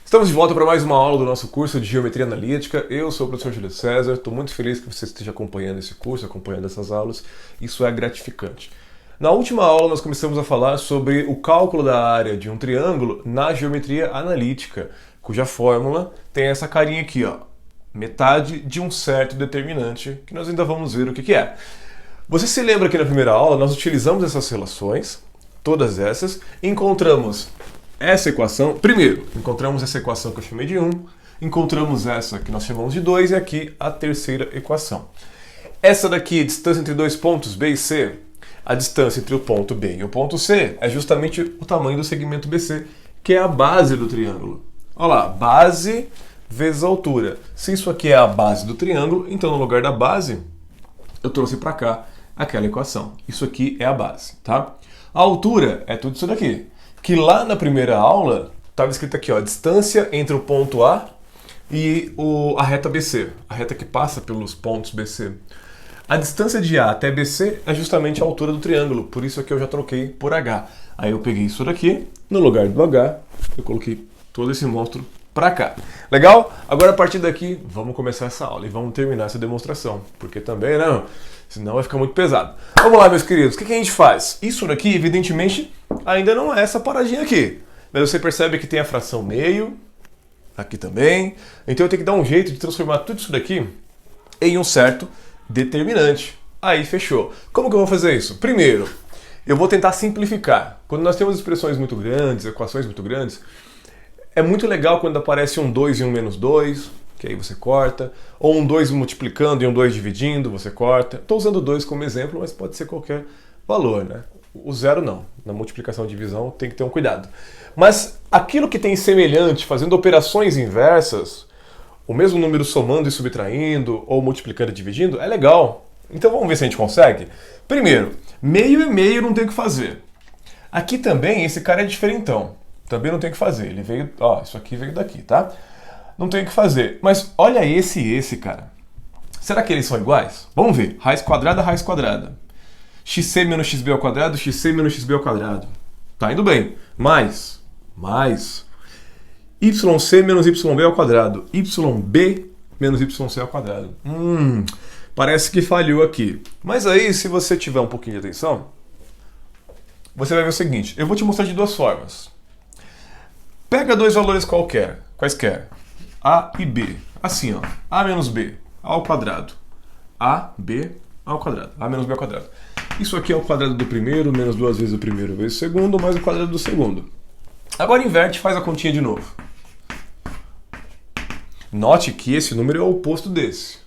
Estamos de volta para mais uma aula do nosso curso de Geometria Analítica. Eu sou o professor Júlio César, estou muito feliz que você esteja acompanhando esse curso, acompanhando essas aulas. Isso é gratificante. Na última aula nós começamos a falar sobre o cálculo da área de um triângulo na Geometria Analítica, cuja fórmula tem essa carinha aqui, ó, metade de um certo determinante, que nós ainda vamos ver o que é. Você se lembra que na primeira aula nós utilizamos essas relações, todas essas, encontramos essa equação. Primeiro, encontramos essa equação que eu chamei de 1, encontramos essa que nós chamamos de 2 e aqui a terceira equação. Essa daqui, a distância entre dois pontos B e C, a distância entre o ponto B e o ponto C é justamente o tamanho do segmento BC, que é a base do triângulo. Olha lá, base vezes altura. Se isso aqui é a base do triângulo, então no lugar da base, eu trouxe para cá aquela equação. Isso aqui é a base, tá? A altura é tudo isso daqui, que lá na primeira aula estava escrito aqui, ó, a distância entre o ponto A e a reta BC, a reta que passa pelos pontos BC. A distância de A até BC é justamente a altura do triângulo, por isso aqui eu já troquei por H. Aí eu peguei isso daqui, no lugar do H, eu coloquei todo esse monstro para cá. Legal? Agora a partir daqui, vamos começar essa aula e vamos terminar essa demonstração, porque também, não, senão vai ficar muito pesado. Vamos lá, meus queridos, o que a gente faz? Isso daqui, evidentemente, ainda não é essa paradinha aqui. Mas você percebe que tem a fração meio, aqui também. Então eu tenho que dar um jeito de transformar tudo isso daqui em um certo determinante. Aí fechou. Como que eu vou fazer isso? Primeiro, eu vou tentar simplificar. Quando nós temos expressões muito grandes, equações muito grandes, é muito legal quando aparece um 2 e um menos 2, que aí você corta, ou um 2 multiplicando e um 2 dividindo, você corta. Estou usando 2 como exemplo, mas pode ser qualquer valor, né? O zero não. Na multiplicação e divisão tem que ter um cuidado. Mas aquilo que tem semelhante, fazendo operações inversas, o mesmo número somando e subtraindo, ou multiplicando e dividindo, é legal. Então vamos ver se a gente consegue. Primeiro, meio e meio não tem o que fazer. Aqui também, esse cara é diferentão. Também não tem o que fazer. Ele veio, ó, isso aqui veio daqui, tá? Não tem o que fazer. Mas olha esse e esse, cara. Será que eles são iguais? Vamos ver. Raiz quadrada, raiz quadrada. XC menos XB ao quadrado, XC menos XB ao quadrado. Tá indo bem. Mais. YC menos YB ao quadrado. YB menos YC ao quadrado. Parece que falhou aqui. Mas aí, se você tiver um pouquinho de atenção, você vai ver o seguinte. Eu vou te mostrar de duas formas. Pega dois valores quaisquer. A e B. Assim, ó. A menos B ao quadrado. AB ao quadrado. A menos B ao quadrado. Isso aqui é o quadrado do primeiro, menos duas vezes o primeiro vezes o segundo, mais o quadrado do segundo. Agora inverte e faz a continha de novo. Note que esse número é o oposto desse.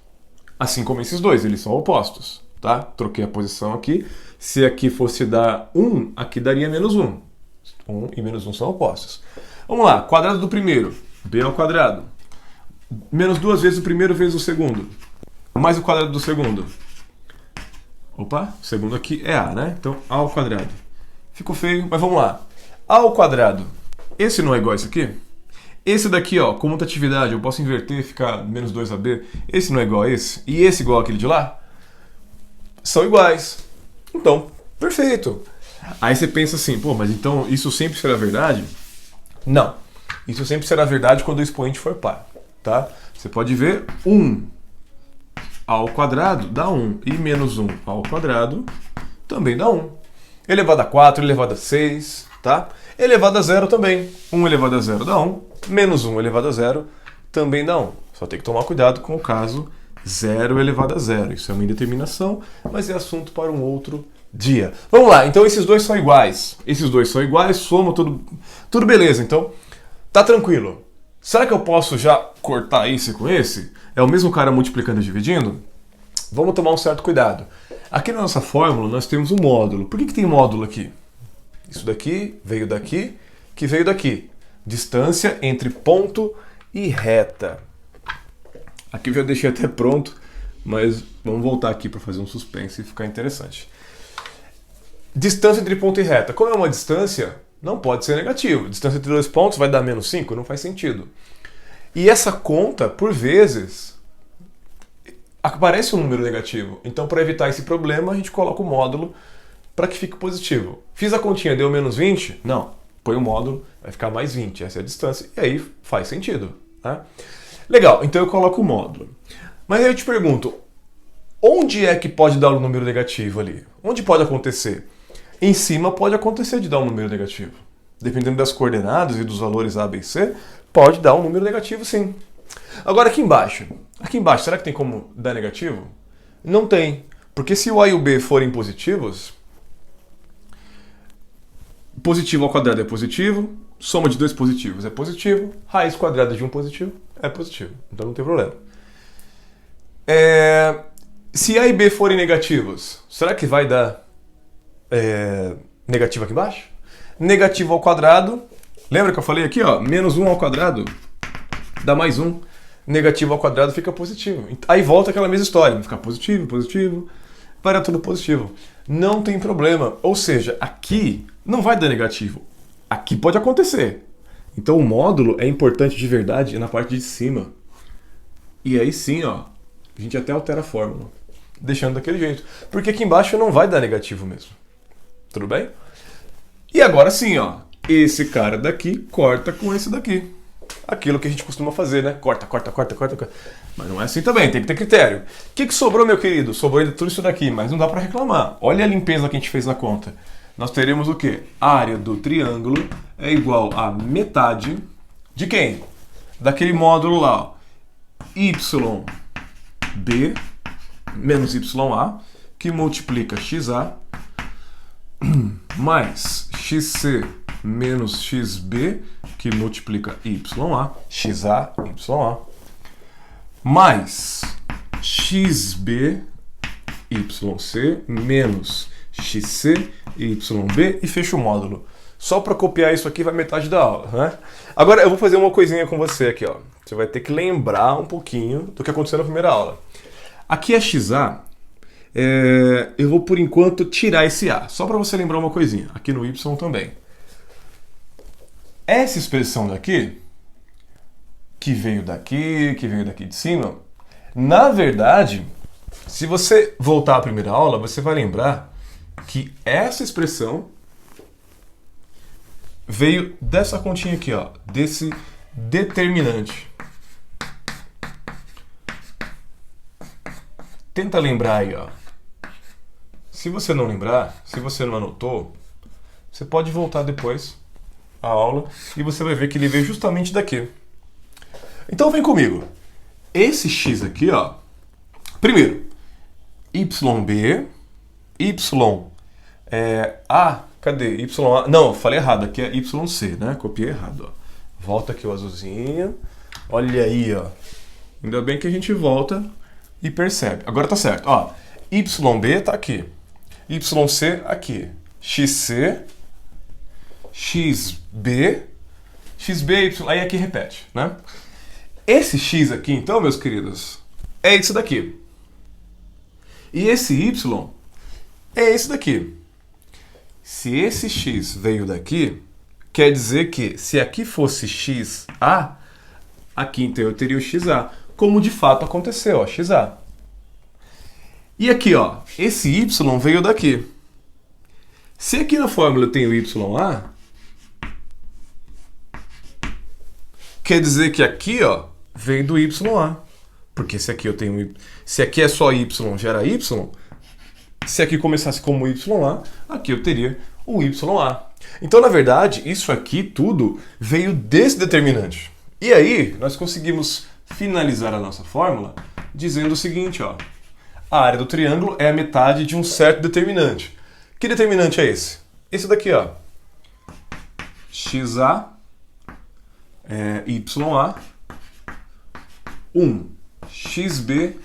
Assim como esses dois, eles são opostos. Tá? Troquei a posição aqui. Se aqui fosse dar 1, aqui daria menos 1. 1 e menos 1 são opostos. Vamos lá, quadrado do primeiro, b ao quadrado. Menos duas vezes o primeiro vezes o segundo. Mais o quadrado do segundo. Opa, o segundo aqui é a, né? Então, a ao quadrado. Ficou feio, mas vamos lá. A ao quadrado. Esse não é igual a esse aqui? Esse daqui, ó, comutatividade, eu posso inverter e ficar menos 2AB. Esse não é igual a esse? E esse igual àquele de lá? São iguais. Então, perfeito. Aí você pensa assim, pô, mas então isso sempre será verdade? Não. Isso sempre será verdade quando o expoente for par, tá? Você pode ver 1 ao quadrado dá 1 e menos 1 ao quadrado também dá 1. Elevado a 4, elevado a 6, tá? Elevado a 0 também. 1 elevado a 0 dá 1, menos 1 elevado a 0 também dá 1. Só tem que tomar cuidado com o caso 0 elevado a 0. Isso é uma indeterminação, mas é assunto para um outro dia. Vamos lá, então esses dois são iguais. Esses dois são iguais, soma tudo beleza. Então, tá tranquilo. Será que eu posso já cortar esse com esse? É o mesmo cara multiplicando e dividindo? Vamos tomar um certo cuidado. Aqui na nossa fórmula nós temos um módulo. Por que tem módulo aqui? Isso daqui veio daqui, que veio daqui. Distância entre ponto e reta. Aqui eu já deixei até pronto, mas vamos voltar aqui para fazer um suspense e ficar interessante. Distância entre ponto e reta. Como é uma distância, não pode ser negativo. Distância entre dois pontos vai dar menos 5? Não faz sentido. E essa conta, por vezes, aparece um número negativo. Então, para evitar esse problema, a gente coloca o módulo para que fique positivo. Fiz a continha, deu menos 20? Não. põe o módulo, vai ficar mais 20, essa é a distância, e aí faz sentido. Tá? Legal, então eu coloco o módulo. Mas aí eu te pergunto, onde é que pode dar um número negativo ali? Onde pode acontecer? Em cima pode acontecer de dar um número negativo. Dependendo das coordenadas e dos valores A, B e C, pode dar um número negativo sim. Agora aqui embaixo, será que tem como dar negativo? Não tem, porque se o A e o B forem positivos, positivo ao quadrado é positivo, soma de dois positivos é positivo, raiz quadrada de um positivo é positivo, então não tem problema. Se A e B forem negativos, será que vai dar negativo aqui embaixo? Negativo ao quadrado, lembra que eu falei aqui, ó, menos 1 ao quadrado dá mais 1. Negativo ao quadrado fica positivo. Aí volta aquela mesma história, vai ficar positivo, positivo, vai dar tudo positivo. Não tem problema, ou seja, aqui não vai dar negativo. Aqui pode acontecer. Então o módulo é importante de verdade na parte de cima. E aí sim, ó, a gente até altera a fórmula, deixando daquele jeito. Porque aqui embaixo não vai dar negativo mesmo. Tudo bem? E agora sim, ó, esse cara daqui corta com esse daqui. Aquilo que a gente costuma fazer, né? Corta. Mas não é assim também, tem que ter critério. O que sobrou, meu querido? Sobrou ainda tudo isso daqui, mas não dá para reclamar. Olha a limpeza que a gente fez na conta. Nós teremos o quê? A área do triângulo é igual a metade de quem? Daquele módulo lá, ó. YB menos YA, que multiplica XA, mais XC menos XB, que multiplica YA, XA, YA, mais XB, YC, menos XC, YB, e fecha o módulo. Só para copiar isso aqui vai metade da aula, né? Agora eu vou fazer uma coisinha com você aqui, ó. Você vai ter que lembrar um pouquinho do que aconteceu na primeira aula. Aqui é XA, eu vou por enquanto tirar esse A, só para você lembrar uma coisinha. Aqui no Y também. Essa expressão daqui, que veio daqui de cima, na verdade, se você voltar à primeira aula, você vai lembrar que essa expressão veio dessa continha aqui, ó, desse determinante. Tenta lembrar aí, ó. Se você não lembrar, se você não anotou, você pode voltar depois à aula e você vai ver que ele veio justamente daqui. Então vem comigo. Esse x aqui, ó. Primeiro, YB, cadê? YA. Não, eu falei errado, aqui é YC, né? Copiei errado, ó. Volta aqui o azulzinho. Olha aí, ó. Ainda bem que a gente volta e percebe. Agora tá certo, ó. YB tá aqui. YC aqui. XC, XB, Y, aí aqui repete, né? Esse X aqui, então, meus queridos, é esse daqui. E esse Y é esse daqui. Se esse X veio daqui, quer dizer que se aqui fosse XA, aqui então eu teria o XA, como de fato aconteceu, ó, XA. E aqui, ó, esse Y veio daqui. Se aqui na fórmula eu tenho YA, quer dizer que aqui, ó, vem do YA. Porque se aqui eu tenho se aqui é só Y, gera Y, se aqui começasse como YA, aqui eu teria o YA. Então, na verdade, isso aqui tudo veio desse determinante. E aí, nós conseguimos finalizar a nossa fórmula dizendo o seguinte, ó. A área do triângulo é a metade de um certo determinante. Que determinante é esse? Esse daqui, ó. XA, YA, 1 XB,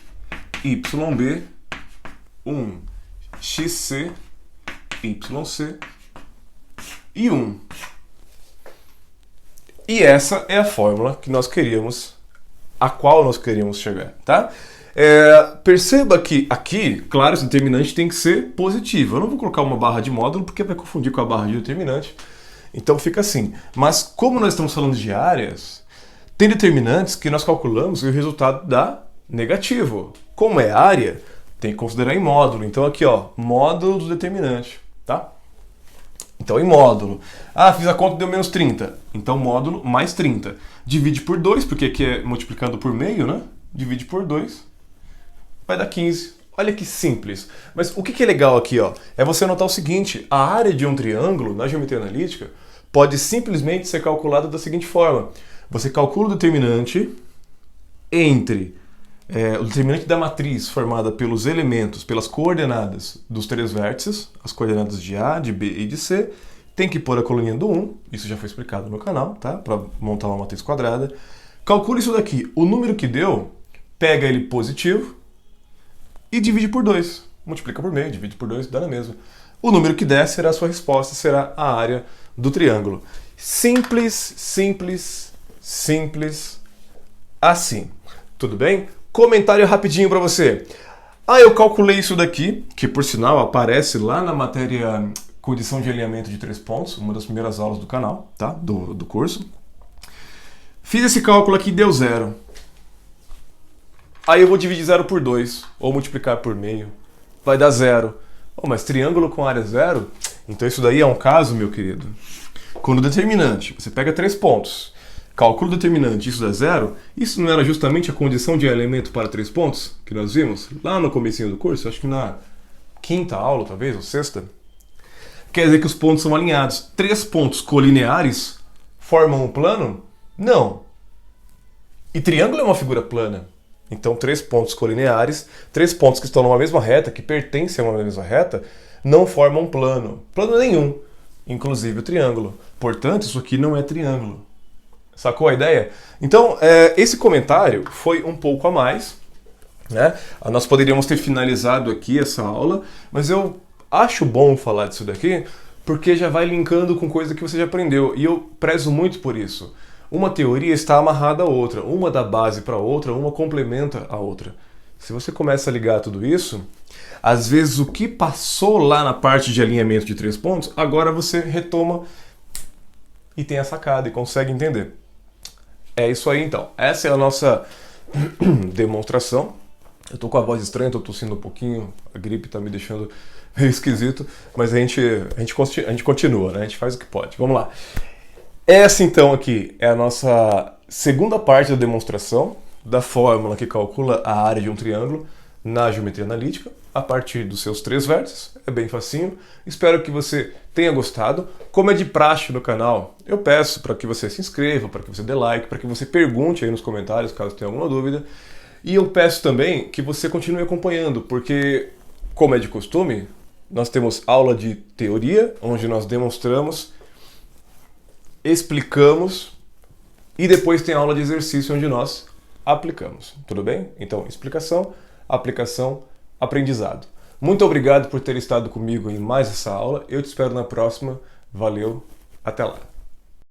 YB, 1 XC, YC e 1. E essa é a fórmula que nós queríamos, a qual nós queríamos chegar, tá? Perceba que aqui, claro, esse determinante tem que ser positivo. Eu não vou colocar uma barra de módulo porque vai confundir com a barra de determinante. Então fica assim. Mas como nós estamos falando de áreas, tem determinantes que nós calculamos e o resultado dá negativo. Como é área, tem que considerar em módulo. Então aqui, ó, módulo do determinante, tá? Então, em módulo. Ah, fiz a conta e deu menos 30. Então, módulo mais 30. Divide por 2, porque aqui é multiplicando por meio, né? Divide por 2. Vai dar 15. Olha que simples. Mas o que é legal aqui, ó, é você notar o seguinte: a área de um triângulo na geometria analítica pode simplesmente ser calculada da seguinte forma. Você calcula o determinante entre o determinante da matriz formada pelos elementos, pelas coordenadas dos três vértices, as coordenadas de A, de B e de C, tem que pôr a coluninha do 1, isso já foi explicado no meu canal, tá? Para montar uma matriz quadrada. Calcula isso daqui, o número que deu, pega ele positivo e divide por 2. Multiplica por meio, divide por 2, dá na mesma. O número que der será a sua resposta, será a área do triângulo. Simples, simples, simples, assim. Tudo bem? Comentário rapidinho para você. Ah, eu calculei isso daqui, que por sinal aparece lá na matéria condição de alinhamento de 3 pontos, uma das primeiras aulas do canal, tá? Do curso. Fiz esse cálculo aqui e deu 0. Aí eu vou dividir 0 por 2, ou multiplicar por meio. Vai dar 0. Oh, mas triângulo com área 0? Então isso daí é um caso, meu querido. Quando o determinante, você pega 3 pontos, calcula o determinante, isso dá 0, isso não era justamente a condição de alinhamento para 3 pontos que nós vimos lá no comecinho do curso? Acho que na quinta aula, talvez, ou sexta. Quer dizer que os pontos são alinhados. 3 pontos colineares formam um plano? Não. E triângulo é uma figura plana. Então, 3 pontos colineares, 3 pontos que estão numa mesma reta, que pertencem a uma mesma reta, não formam plano. Plano nenhum, inclusive o triângulo. Portanto, isso aqui não é triângulo. Sacou a ideia? Então, esse comentário foi um pouco a mais, né? Nós poderíamos ter finalizado aqui essa aula, mas eu acho bom falar disso daqui, porque já vai linkando com coisa que você já aprendeu, e eu prezo muito por isso. Uma teoria está amarrada à outra, uma dá base para a outra, uma complementa a outra. Se você começa a ligar tudo isso, às vezes o que passou lá na parte de alinhamento de 3 pontos, agora você retoma e tem a sacada e consegue entender. É isso aí então. Essa é a nossa demonstração. Eu tô com a voz estranha, tô tossindo um pouquinho, a gripe tá me deixando meio esquisito, mas a gente continua, né? A gente faz o que pode. Vamos lá. Essa então aqui é a nossa segunda parte da demonstração da fórmula que calcula a área de um triângulo na geometria analítica a partir dos seus 3 vértices. É bem facinho. Espero que você tenha gostado. Como é de praxe no canal, eu peço para que você se inscreva, para que você dê like, para que você pergunte aí nos comentários caso tenha alguma dúvida. E eu peço também que você continue acompanhando, porque, como é de costume, nós temos aula de teoria, onde nós demonstramos, explicamos, e depois tem aula de exercício, onde nós aplicamos. Tudo bem? Então, explicação, aplicação, aprendizado. Muito obrigado por ter estado comigo em mais essa aula. Eu te espero na próxima. Valeu, até lá.